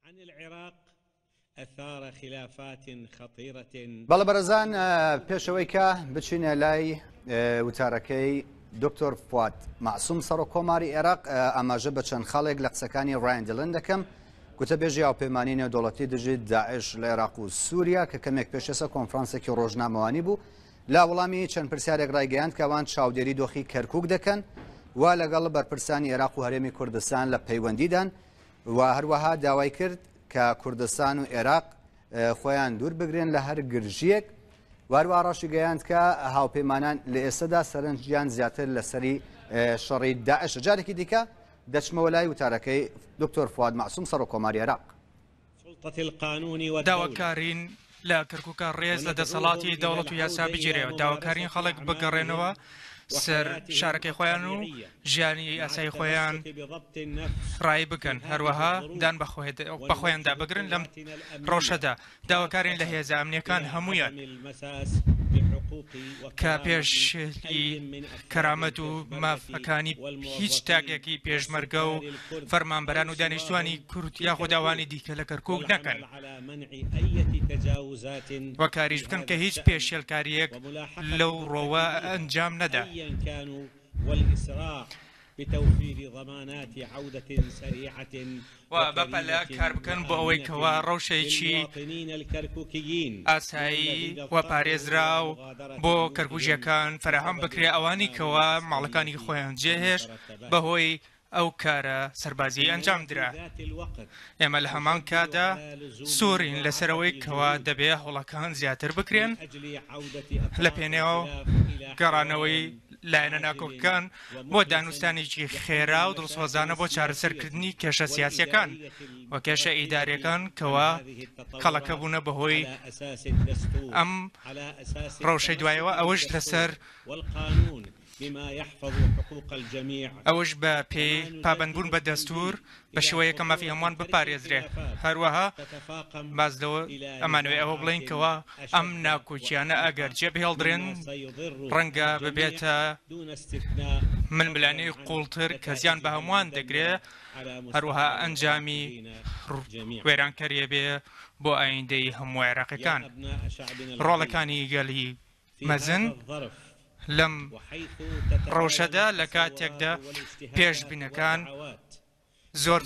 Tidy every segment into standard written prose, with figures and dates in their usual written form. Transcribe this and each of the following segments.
عن العراق أثار خلافات خطيرة. بەڵێ بەرەزان پێشەوەی کە بچینە لای وتارەکەی دکتۆر فواد معسووم سەرۆک کۆماری عێراق ئاماژە بە چەند خەڵێک لە قسەکانی ڕایان دڵن دەکەم گوتەبێژی هاوپەیمانی نێودەوڵەتی دژی داعش لە عێراق و سووریا کە کەمێک پێشەسە کۆنفرانسێکی ڕۆژنامەوانی بوو لا وەڵامی چەند پرسیارێک ڕایگەیاند کە ئەوان چاودێری دۆخی کەرکووک دەکەن و لەگەڵ بەرپرسانی عێراق و هەرێمی کوردستان لە پەیوەندیدان و هەروەها داوای کرد کە کوردستان و عێراق خۆیان دوور بگرێن لە هەر گرژیەک وارووا ڕاشی گەیاند کە هاوپەیمانان لە ئێستادا سەرنجیان زیاتر لەسەری شەڕی داعش. جارێکی دیکە دەچمەوە لای وتارەکەی دکتۆر فواد معسووم سەرۆک کۆماری عێراق. داواکارین لە کەرکووکە ڕێز لە دەسەڵاتی دەوڵەت و یاسا بگیرێەوە داواکارین خەڵک بگەڕێنەوە سەر شارەکەی خۆیان و ژیانی ئاسایی خۆیان ڕای بکەن هەروەها دان بە خۆیان دابگرن لەم ڕۆژەدا داواکارین لە هێزە ئەمنیەکان هەمویان کە پێشی کەرامەت و مافەکانی هیچ تاکێکی پێشمەرگە و فەرمانبەران و دانیشتوانی کورد یاخۆ داوانی دیکە لە کەرکووک نەکەن وە کاریش بکەن کە هیچ پێشێلکاریەک لەو ڕۆوە ئەنجام نەدا بتوفير ضمانات عودة سريعة وبەپەلە کار بکەن بۆ ئەوەی کەوا ڕەوشێکی ئاسایی و پارێزراو بۆ کەرکووژیەکان فراهەم بکرێ ئەوانی کەوا ماڵەکانی خۆیان جێهێش بەهۆی ئەو کارە سەربازی ئەنجام درا. ئێمە لە هەمان کادا سوورین لەسەرەوەی کەوا دەبێ هەوڵەکان زیاتر بکرێن لە پێنێەوە گەڕانەوەی لایەنە ناکۆکەکان بۆ دانوستانێکی خێرا و دڵسۆزانە بۆ چارەسەرکردنی کێشە سیاسیەکان و کێشە ئیدارەکان کەوا خەڵەکە بوونە بەهۆی ئەم ڕەوشەی دوایەوە ئەوش لەسەر ئەوش بە پێی پابەندبوون بە دەستور بە شێوەیە کە مافی هەمووان بپارێزرێ هەروەها باز لەوە ئەمانوێ ئەوە بڵێن کەوە ئەم ناکۆچیانە ئەگەر جێب هێڵدرێن ڕەنگە ببێتە ململانەی قوڵتر کە زیان بە هەمووان دەگرێ هەروەها ئەنجامی وێرانکەریە بێ بۆ ئایندەی هەموو عێراقیەکان. ڕۆڵەکانی گەلی مەزن لەم ڕەوشەدا لە کاتێکدا پێشبینەکان زۆر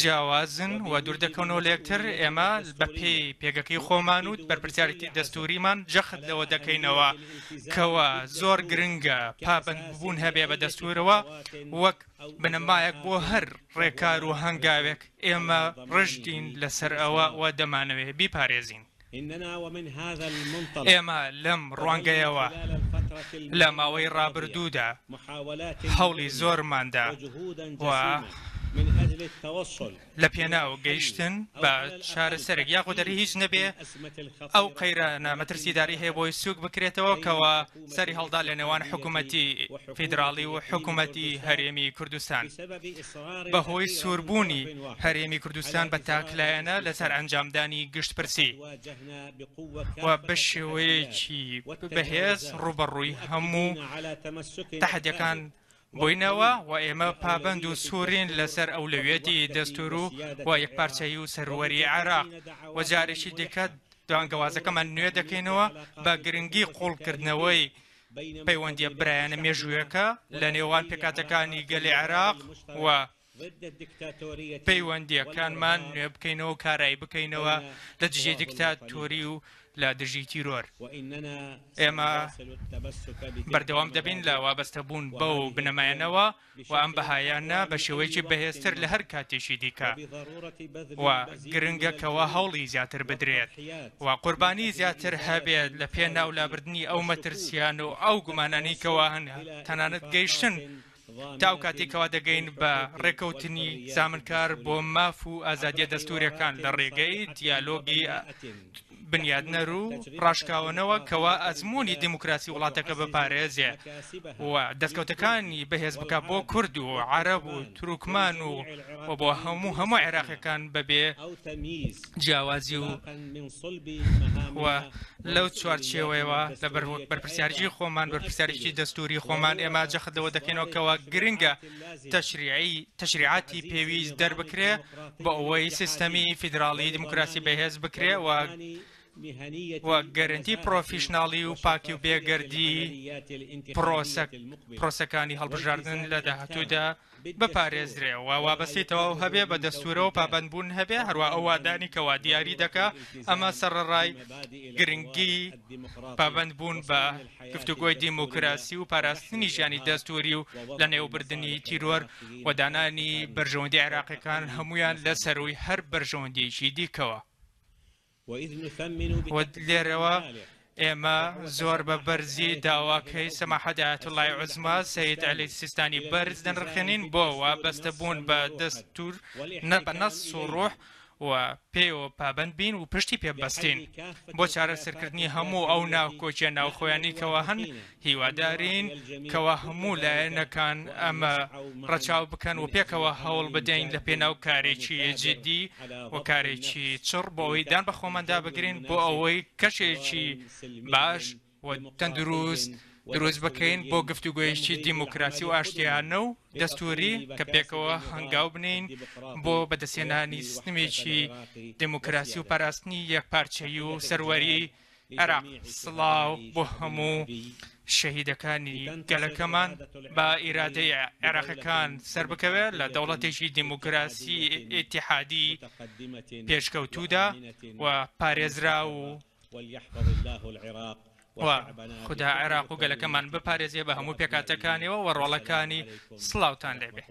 جیاوازن و دوور دەکەونەوە لە یەکتر. ئێمە بە پێی پێگەکەی خۆمان و بەرپرسیارەتی دەستوریمان جەخت لەوە دەکەینەوە کەوە زۆر گرنگە پابەندبوون هەبێ بە دەستورەوە وەک بنەمایەک بۆ هەر ڕێکار و هەنگاوێک ئێمە ڕژدین لەسەر ئەوە و دەمانەوێ بیپارێزین. ئێمە لەم ڕوانگەیەوە لە ماوەی ڕابردوودا هەوڵی زۆرماندا و لە پێناو گەیشتن بە چارەسەرێک یاخۆ دەری هیچ نەبێ ئەو قەیرانە مەترسیداری هەیە بۆی سووک بکرێتەوە کەوە سەری هەڵدا لە نێوان حکوومەتی فیدراڵی و حکوومەتی هەرێمی کوردستان بەهۆی سووربوونی هەرێمی کوردستان بە تاکلایەنە لەسەر ئەنجامدانی گشتپرسی و بە شێوەیەکی بەهێز ڕوبەڕووی هەموو تەحەدیەکان بووینەوە و ئێمە پابند و سوورین لەسەر ئەولەوێتی دەستور و یەکپارچەیی و سەروەری عێراق و جارێکی دیکە دانگەوازەکەمان نوێ دەکەینەوە بە گرنگی قوڵکردنەوەی پەیوەندیە برایانە مێژوویەکە لە نێوان پێکاتەکانی گەلی عێراق و پەیوەندیەکانمان نوێ بکەینەوە و کارایی بکەینەوە لە دژی دیکتاتۆری و لە دژی تیرۆر. ئێمە بەردەوام دەبین لە وابەستەبوون بەو بنەمایانەوە و ئەم بەهایانە بە شێوەیەکی بەهێزتر لە هەر کاتێکی دیکە و گرنگەکەوە هەوڵی زیاتر بدرێت و قوربانی زیاتر هەبێت لە پێناو لابردنی ئەو مەترسیان و ئەو گومانانی کەوا هەن تەنانەت گەیشتن تاو کاتێکەوە دەگەین بە ڕێکەوتنی زامنکار بۆ ماف و ئازادیە دەستوریەکان لە ڕێگەی دیالۆگی بنیادنەر و ڕاشکاوەنەوە کەوا ئەزمموی دیموکراسی وڵاتەکە بپارێزێ و دەستکەوتەکانی بەهێز بکە بۆ کورد و عەرەب و تروکمان و بۆ هەموو عێراقیەکان بەبێ جیاوازی و لەو چوارچێوەیەوە لە بەرپرسیارجی خۆمان بەرپرسیارێکی دەستوری خۆمان ئێمە جەخەدەوە دەکەینەوە کەەوە گرنگە تەشریعاتی پێویست دەربکرێ بۆ ئەوەی سیستەمی فیدراڵی دیموکراسی بەهێز بکرێ و گەرنتی پرۆفیشناڵی و پاکی و بێگەردی پرۆسەکانی هەڵبژاردن لە داهاتوودا بپارێزرێەوە وابەستیتەوە هەبێ بە دەستورەوە پابندبوون هەبێ هەروە ئەو وادانی کەوا دیاری دەکا ئەمە سەرڕای گرنگی پابندبوون بە گفتوگۆی دیموکراسی و پاراستنی ژیانی دەستوری و لە نێوبردننی تیرۆر و دانانی بەرژەوەندی عێراقیەکان هەمویان لە سەروی هەر بەرژەوەندیەکی دیکەوە. لێرەوە ئێمە زۆر بە بەرزی داواکەی سەماحەت ئایەتوڵای عوزما سەید عەلی سیستانی بەرز دەنرخێنین بۆەوە بەستەبوون بە دەستور بە نەس و ڕۆح و پێوە پابند بین و پشتی پێبەستین بۆ چارەسەرکردنی هەموو ئەو ناوکۆچیە ناوخۆیانی کەوا هەن هیوادارین کەوا هەموو لایەنەکان ئەمە ڕەچاو بکەن و پێکەوە هەوڵ بدەین لە پێناو کارێکی جدی و کارێکی چڕ بۆ ئەوەی دان بە خۆماندا بگرین بۆ ئەوەی کەشێکی باش و تەندروست دروست بکەین بۆ گفتوگوۆیەکی دیموکراسی و ئاشتیانە و دەستوری کە پێکەوە هەنگاو بنین بۆ بەدەستێنانی سیستمێکی دیموکراسی و پاراستنی یەکپارچەیی و سەروەری عێراق. سڵاو بۆ هەموو شەهیدەکانی گەلەکەمان بە ئیرادەی عێراقیەکان سەر بکەوێت لە دەوڵەتێکی دیموکراسی ئیتیحادی پێشکەوتوودا و پارێزرا و خدا عێراق و گەلەکەمان بپارێزێ بە هەموو پێکاتەکانیەوە و ڕۆڵەکانی. سڵاوتان لێبێ.